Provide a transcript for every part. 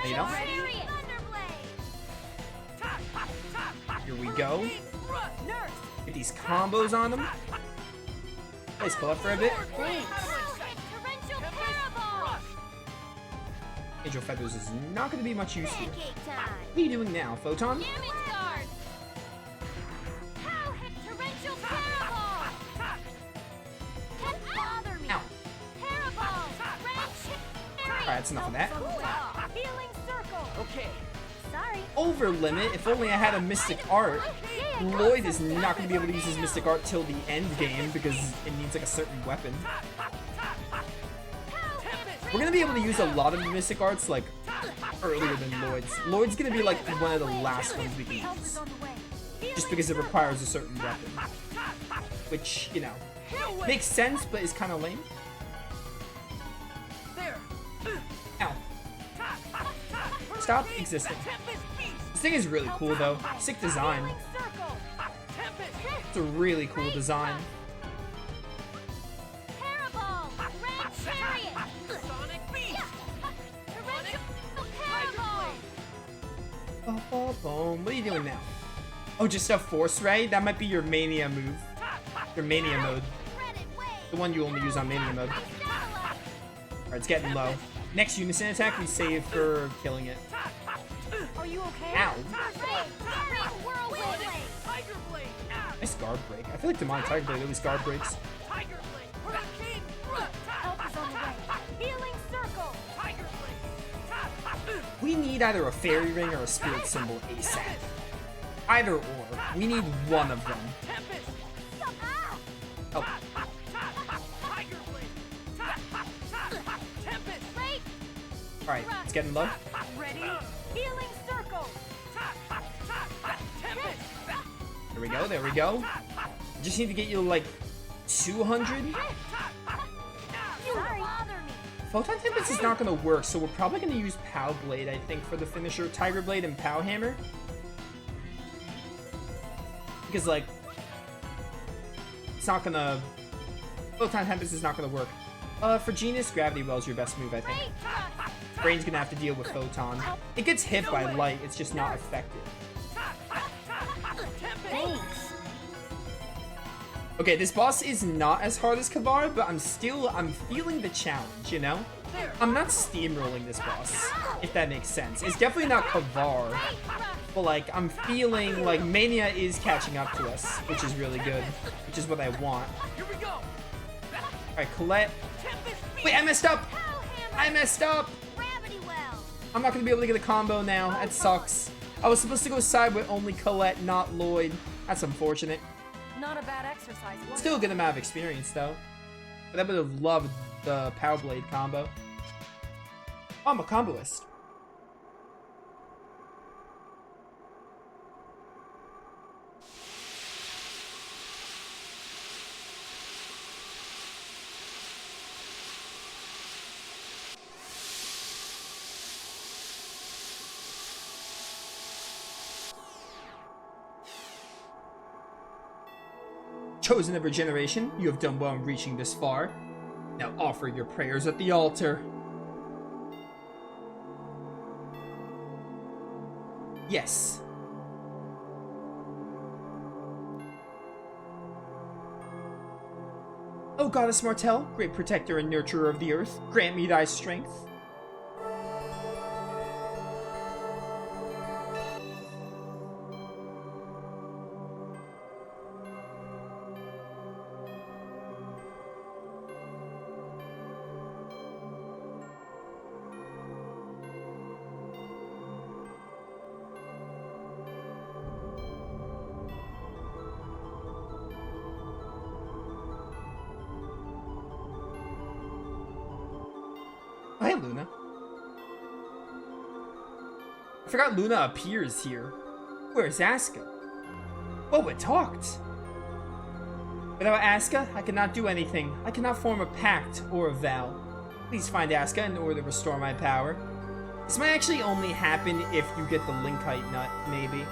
You know? Here we go. Get these combos on them. Nice pull up for a bit. Angel Feathers is not going to be much use here. What are you doing now, Photon? Ow. Alright, that's enough of that. Okay. Over limit. If only I had a Mystic Art. Lloyd is not going to be able to use his Mystic Art till the end game because it needs like a certain weapon. We're going to be able to use a lot of the Mystic Arts like earlier than Lloyd's. Lloyd's going to be like one of the last ones we can use. Just because it requires a certain weapon. Which, you know, makes sense but is kind of lame. Ow. Stop existing. This thing is really cool though. Sick design. It's a really cool design. What are you doing now? Oh, just a Force Ray? That might be your Mania move. Your Mania mode. The one you only use on Mania mode. Alright, it's getting low. Next Unison attack we save for killing it. Are you okay? Ow. Nice guard break. I feel like Demonic Tiger Blade always guard breaks. We need either a fairy ring or a spirit symbol ASAP. Either or. We need one of them. Oh. Alright, it's getting low. There we go, there we go. Just need to get you like 200. Photon Tempest is not going to work, so we're probably going to use Pow Blade, I think, for the finisher. Tiger Blade and Pow Hammer. Because, like, it's not going to... Photon Tempest is not going to work. For Genius, Gravity Well is your best move, I think. Brain's going to have to deal with Photon. It gets hit by light, it's just not effective. Okay, this boss is not as hard as Kavar, but I'm feeling the challenge, you know? I'm not steamrolling this boss, if that makes sense. It's definitely not Kavar, but like, I'm feeling like Mania is catching up to us, which is really good, which is what I want. Alright, Colette. Wait, I messed up! I messed up! I'm not gonna be able to get a combo now, that sucks. I was supposed to go side with only Colette, not Lloyd. That's unfortunate. Not a bad exercise. Still a good amount of experience though. But I would have loved the Power Blade combo. Oh, I'm a comboist. Chosen of regeneration, you have done well in reaching this far. Now offer your prayers at the altar. Yes. O Goddess Martel, great protector and nurturer of the earth, grant me thy strength. Oh, hey, Luna. I forgot Luna appears here. Where's Asuka? Oh, it talked. Without Asuka, I cannot do anything. I cannot form a pact or a vow. Please find Asuka in order to restore my power. This might actually only happen if you get the Linkite nut, maybe.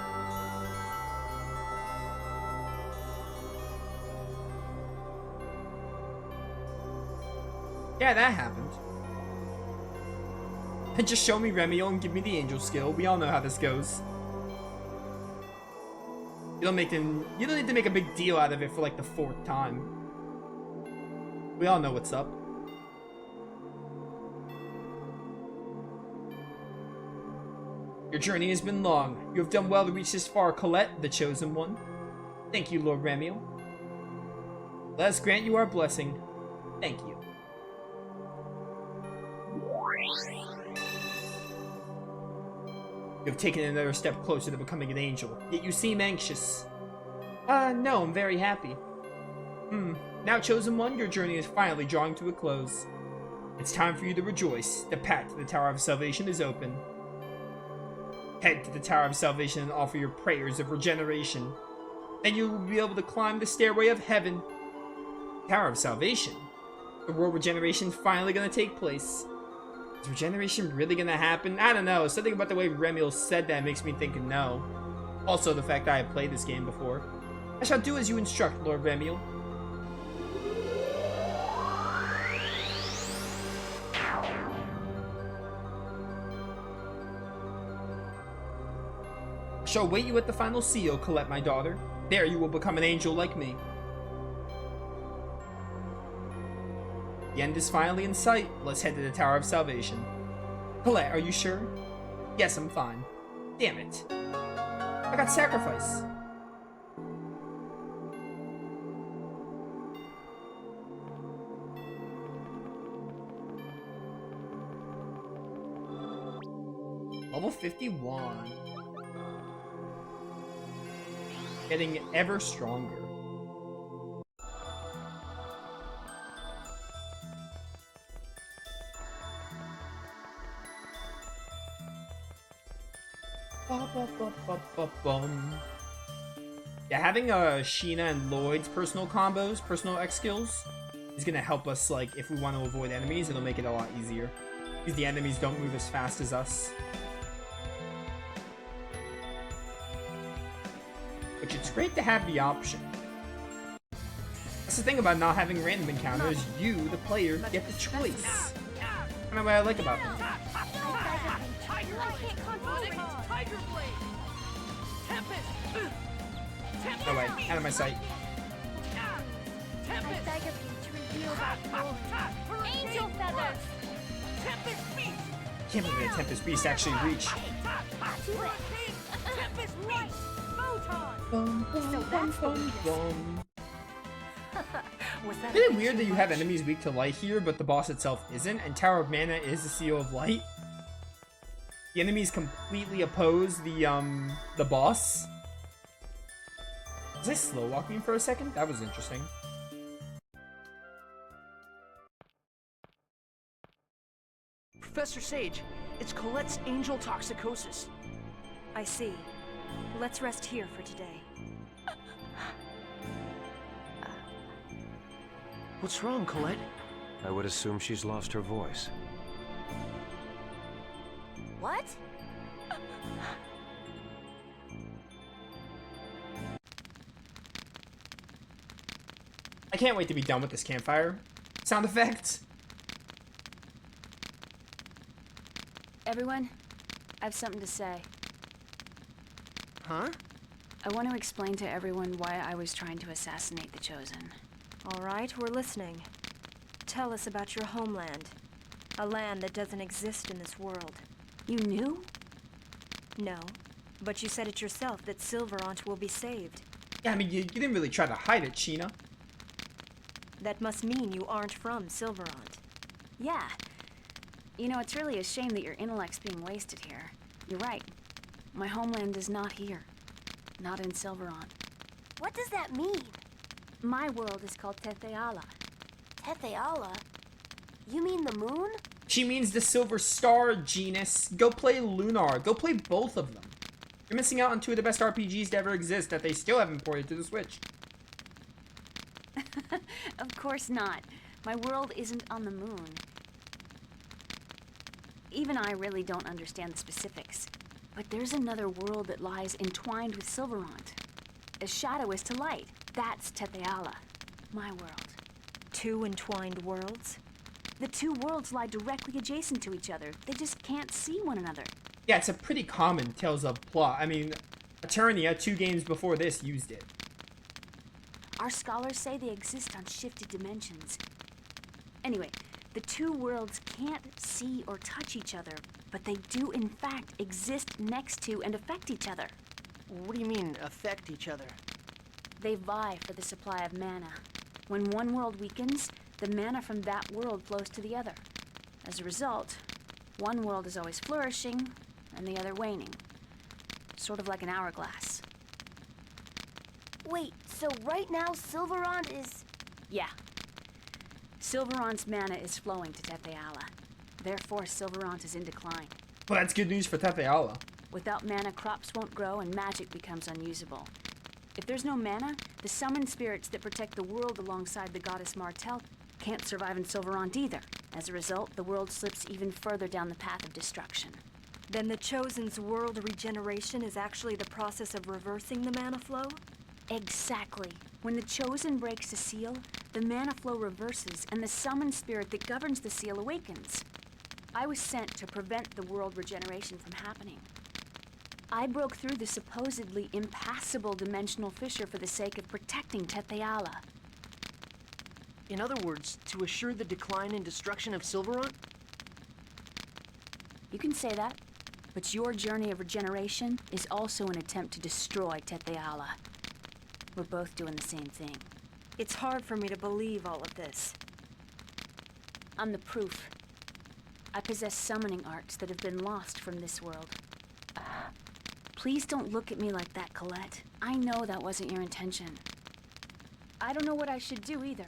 Yeah, that happened. Just show me Remiel and give me the angel skill. We all know how this goes. You don't need to make a big deal out of it for like the 4th time. We all know what's up. Your journey has been long. You have done well to reach this far, Colette, the chosen one. Thank you, Lord Remiel. Let us grant you our blessing. Thank you. You have taken another step closer to becoming an angel, yet you seem anxious. No, I'm very happy. Now, Chosen One, your journey is finally drawing to a close. It's time for you to rejoice. The path to the Tower of Salvation is open. Head to the Tower of Salvation and offer your prayers of regeneration. Then you will be able to climb the stairway of heaven. Tower of Salvation? The world regeneration is finally going to take place. Is regeneration really gonna happen? I don't know. Something about the way Remiel said that makes me think no. Also, the fact that I have played this game before. I shall do as you instruct, Lord Remiel. I shall await you at the final seal, Colette, my daughter. There you will become an angel like me. The end is finally in sight. Let's head to the Tower of Salvation. Colette, are you sure? Yes, I'm fine. Damn it. I got sacrificed. Level 51. Getting ever stronger. Yeah, having Sheena and Lloyd's personal combos, personal X skills, is gonna help us, like, if we want to avoid enemies, it'll make it a lot easier. Because the enemies don't move as fast as us. Which it's great to have the option. That's the thing about not having random encounters, you, the player, get the choice. That's kind of what I like about them. Oh wait, out of my sight. Angel feathers. Can't believe a Tempest Beast actually reach. Isn't it weird that you have enemies weak to light here, but the boss itself isn't, and Tower of Mana is the Seal of Light? The enemies completely oppose the boss. Was I slow walking for a second? That was interesting. Professor Sage, it's Colette's angel toxicosis. I see. Let's rest here for today. What's wrong, Colette? I would assume she's lost her voice. What? I can't wait to be done with this campfire sound effect. Everyone, I have something to say. Huh? I want to explain to everyone why I was trying to assassinate the Chosen. All right, we're listening. Tell us about your homeland. A land that doesn't exist in this world. You knew? No, but you said it yourself that Silverant will be saved. Yeah, I mean, you didn't really try to hide it, Sheena. That must mean you aren't from Silverant. Yeah. You know, it's really a shame that your intellect's being wasted here. You're right. My homeland is not here. Not in Silverant. What does that mean? My world is called Tetheala. Tetheala? You mean the moon? She means the Silver Star genus. Go play Lunar. Go play both of them. You're missing out on two of the best RPGs to ever exist that they still haven't ported to the Switch. Of course not. My world isn't on the moon. Even I really don't understand the specifics. But there's another world that lies entwined with Silverant. As shadow is to light. That's Tetheala. My world. 2 entwined worlds? The two worlds lie directly adjacent to each other. They just can't see one another. Yeah, it's a pretty common Tales of plot. I mean, Eternia, 2 games before this, used it. Our scholars say they exist on shifted dimensions. Anyway, the two worlds can't see or touch each other, but they do in fact exist next to and affect each other. What do you mean, affect each other? They vie for the supply of mana. When one world weakens, the mana from that world flows to the other. As a result, one world is always flourishing and the other waning. Sort of like an hourglass. Wait, so right now Silverond is... Yeah. Silverond's mana is flowing to Tethe'ala. Therefore, Silverond is in decline. Well, that's good news for Tethe'ala. Without mana, crops won't grow and magic becomes unusable. If there's no mana, the summoned spirits that protect the world alongside the goddess Martel can't survive in Silverond either. As a result, the world slips even further down the path of destruction. Then the Chosen's world regeneration is actually the process of reversing the mana flow? Exactly. When the Chosen breaks the seal, the mana flow reverses and the summoned spirit that governs the seal awakens. I was sent to prevent the world regeneration from happening. I broke through the supposedly impassable dimensional fissure for the sake of protecting Tethe'ala. In other words, to assure the decline and destruction of Silverond? You can say that, but your journey of regeneration is also an attempt to destroy Tethe'ala. We're both doing the same thing. It's hard for me to believe all of this. I'm the proof. I possess summoning arts that have been lost from this world. Please don't look at me like that, Colette. I know that wasn't your intention. I don't know what I should do either.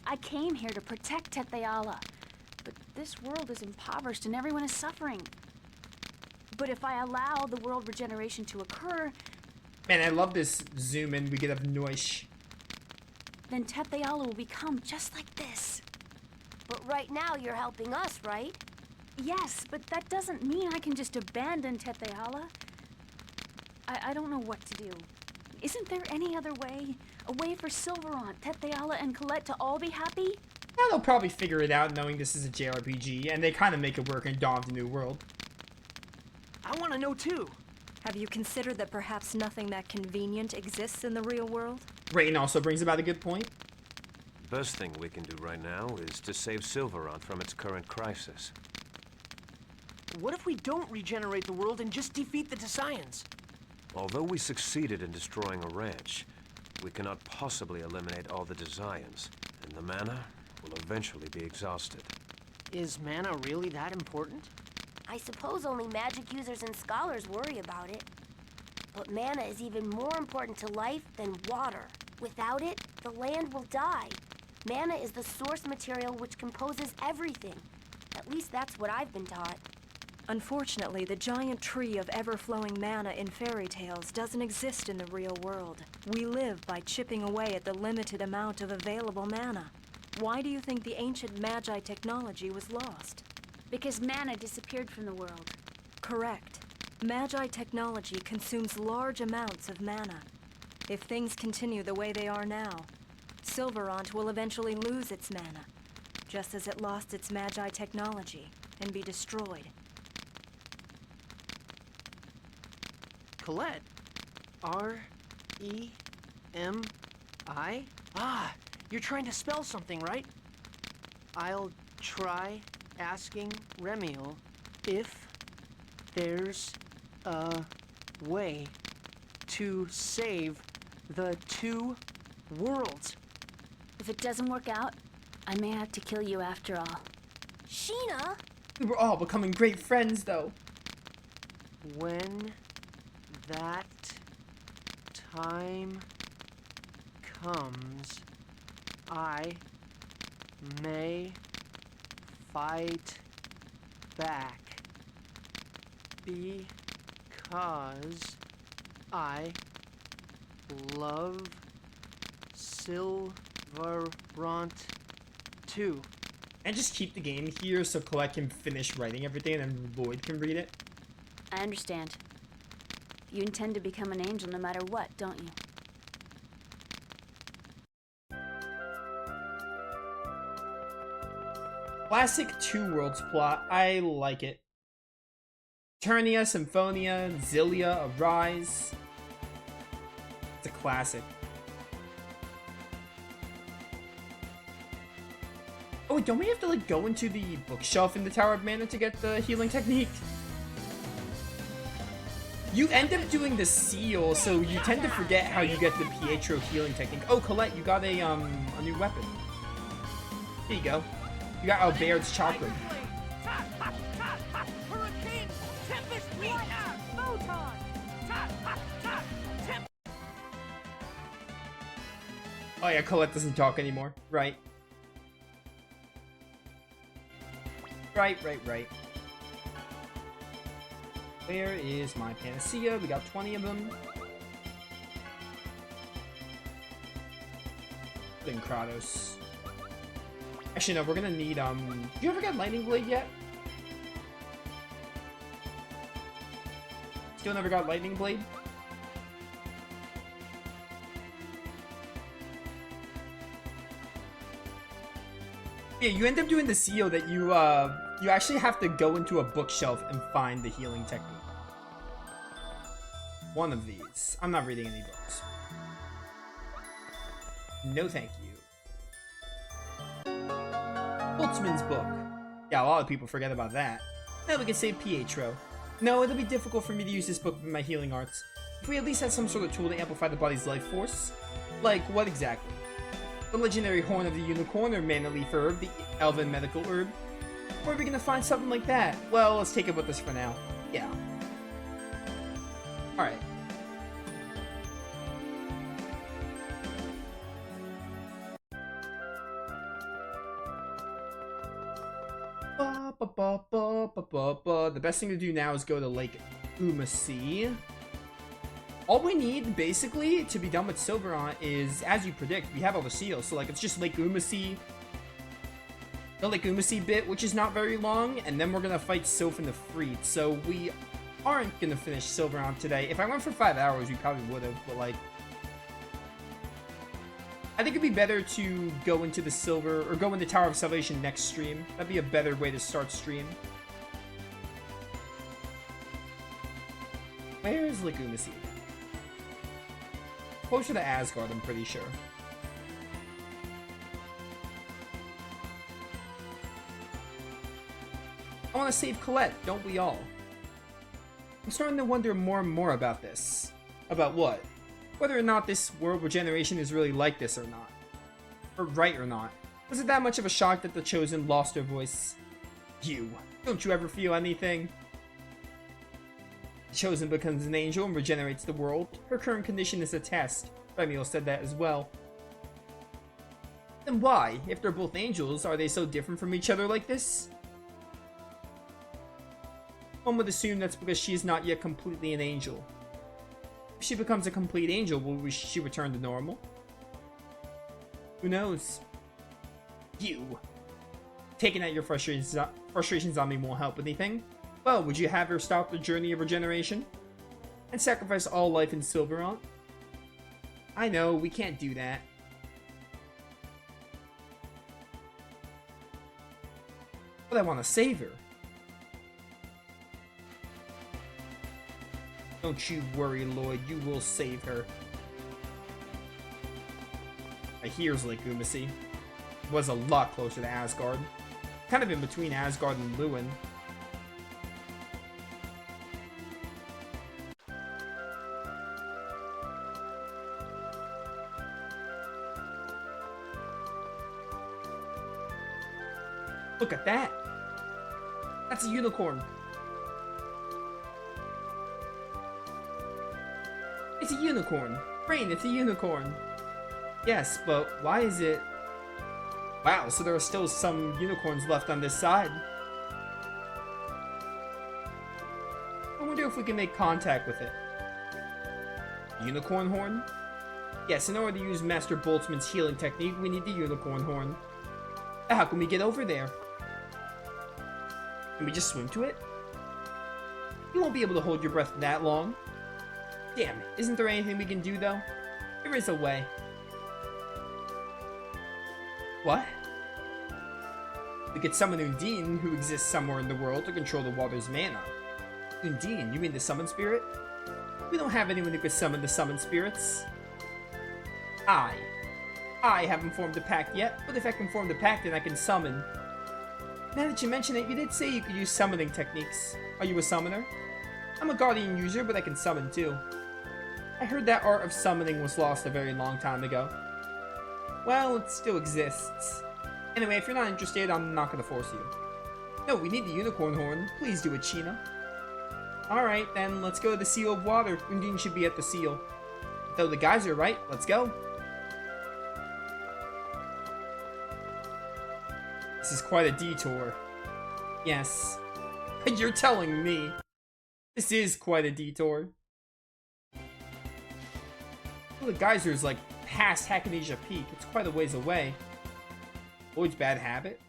I came here to protect Tethe'ala, but this world is impoverished and everyone is suffering. But if I allow the world regeneration to occur... Man, I love this zoom in we get of Noish. Then Tethe'ala will become just like this. But right now you're helping us, right? Yes, but that doesn't mean I can just abandon Tethe'ala. I don't know what to do. Isn't there any other way? A way for Silverond, Tethe'ala, and Colette to all be happy? Yeah, they'll probably figure it out knowing this is a JRPG, and they kind of make it work in Dawn of the New World. I want to know too. Have you considered that perhaps nothing that convenient exists in the real world? Rain also brings about a good point. The best thing we can do right now is to save Silverond from its current crisis. What if we don't regenerate the world and just defeat the Desians? Although we succeeded in destroying a ranch, we cannot possibly eliminate all the Desians, and the mana will eventually be exhausted. Is mana really that important? I suppose only magic users and scholars worry about it. But mana is even more important to life than water. Without it, the land will die. Mana is the source material which composes everything. At least that's what I've been taught. Unfortunately, the giant tree of ever-flowing mana in fairy tales doesn't exist in the real world. We live by chipping away at the limited amount of available mana. Why do you think the ancient Magi technology was lost? Because mana disappeared from the world. Correct. Magi technology consumes large amounts of mana. If things continue the way they are now, Silverond will eventually lose its mana, just as it lost its Magi technology, and be destroyed. Colette? R-E-M-I? Ah, you're trying to spell something, right? I'll try asking Remiel if there's a way to save the two worlds. If it doesn't work out, I may have to kill you after all. Sheena? We were all becoming great friends, though. When that time comes, I may fight back because I love Silverant too. And just keep the game here so Colette can finish writing everything and then Lloyd can read it. I understand. You intend to become an angel no matter what, don't you? Classic Two Worlds plot. I like it. Eternia, Symphonia, Zillia, Arise. It's a classic. Oh, wait, don't we have to, like, go into the bookshelf in the Tower of Mana to get the healing technique? You end up doing the seal, so you tend to forget how you get the Pietro healing technique. Oh, Colette, you got a new weapon. Here you go. You got Albert's Chakra. Oh yeah, Colette doesn't talk anymore. Right. Right. Where is my Panacea? We got 20 of them. Then Kratos. Actually, no, we're gonna need, you ever got Lightning Blade yet? Still never got Lightning Blade? Yeah, you end up doing the seal that you actually have to go into a bookshelf and find the healing technique. One of these. I'm not reading any books. No thank you. Boltzmann's book. Yeah, a lot of people forget about that. Now we can save Pietro. No, it'll be difficult for me to use this book with my healing arts. If we at least had some sort of tool to amplify the body's life force. Like, what exactly? The legendary Horn of the Unicorn, or Mana Leaf Herb, the Elven Medical Herb? Where are we gonna find something like that? Well, let's take it with us for now. Yeah. Alright. The best thing to do now is go to Lake Umasi. All we need, basically, to be done with Silverant is, as you predict, we have all the seals. So, like, it's just Lake Umasi. The Lake Umasi bit, which is not very long, and then we're gonna fight Soph in the Freed. So we aren't gonna finish Silverant today. If I went for 5 hours, we probably would have, but, like, I think it'd be better to go into the Silver, or go into Tower of Salvation next stream. That'd be a better way to start stream. Where is Lake Umasi? Closer to Asgard, I'm pretty sure. I want to save Colette, don't we all? I'm starting to wonder more and more about this. About what? Whether or not this world regeneration is really like this or not. Or right or not. Was it that much of a shock that the Chosen lost their voice? You. Don't you ever feel anything? The Chosen becomes an angel and regenerates the world. Her current condition is a test. Remiel said that as well. Then why? If they're both angels, are they so different from each other like this? One would assume that's because she is not yet completely an angel. If she becomes a complete angel, will she return to normal? Who knows? You. Taking out your frustrations on me won't help anything. Well, would you have her stop the journey of regeneration? And sacrifice all life in Silverant? I know, we can't do that. But I want to save her. Don't you worry, Lloyd, you will save her. Here's Lake Umasi. It was a lot closer to Asgard. Kind of in between Asgard and Lewin. Look at that! That's a unicorn! It's a unicorn! Rain, it's a unicorn! Yes, but why is it... Wow, so there are still some unicorns left on this side. I wonder if we can make contact with it. Unicorn horn? Yes, in order to use Master Boltzmann's healing technique, we need the unicorn horn. How can we get over there? Can we just swim to it? You won't be able to hold your breath that long. Damn, isn't there anything we can do though? There is a way. What? The could summon Undine, who exists somewhere in the world, to control the water's mana. Undine? You mean the summon spirit? We don't have anyone who could summon the summon spirits. I haven't formed a pact yet, but if I can form the pact, then I can summon. Now that you mention it, you did say you could use summoning techniques. Are you a summoner? I'm a guardian user, but I can summon too. I heard that art of summoning was lost a very long time ago. Well, it still exists. Anyway, if you're not interested, I'm not gonna force you. No, we need the unicorn horn. Please do it, Sheena. Alright, then let's go to the Seal of Water. Undine should be at the seal. Though the geyser, right? Let's go. This is quite a detour. Yes. You're telling me. This is quite a detour. Well, the geyser is like past Hackinasia Peak. It's quite a ways away. Lloyd's bad habit?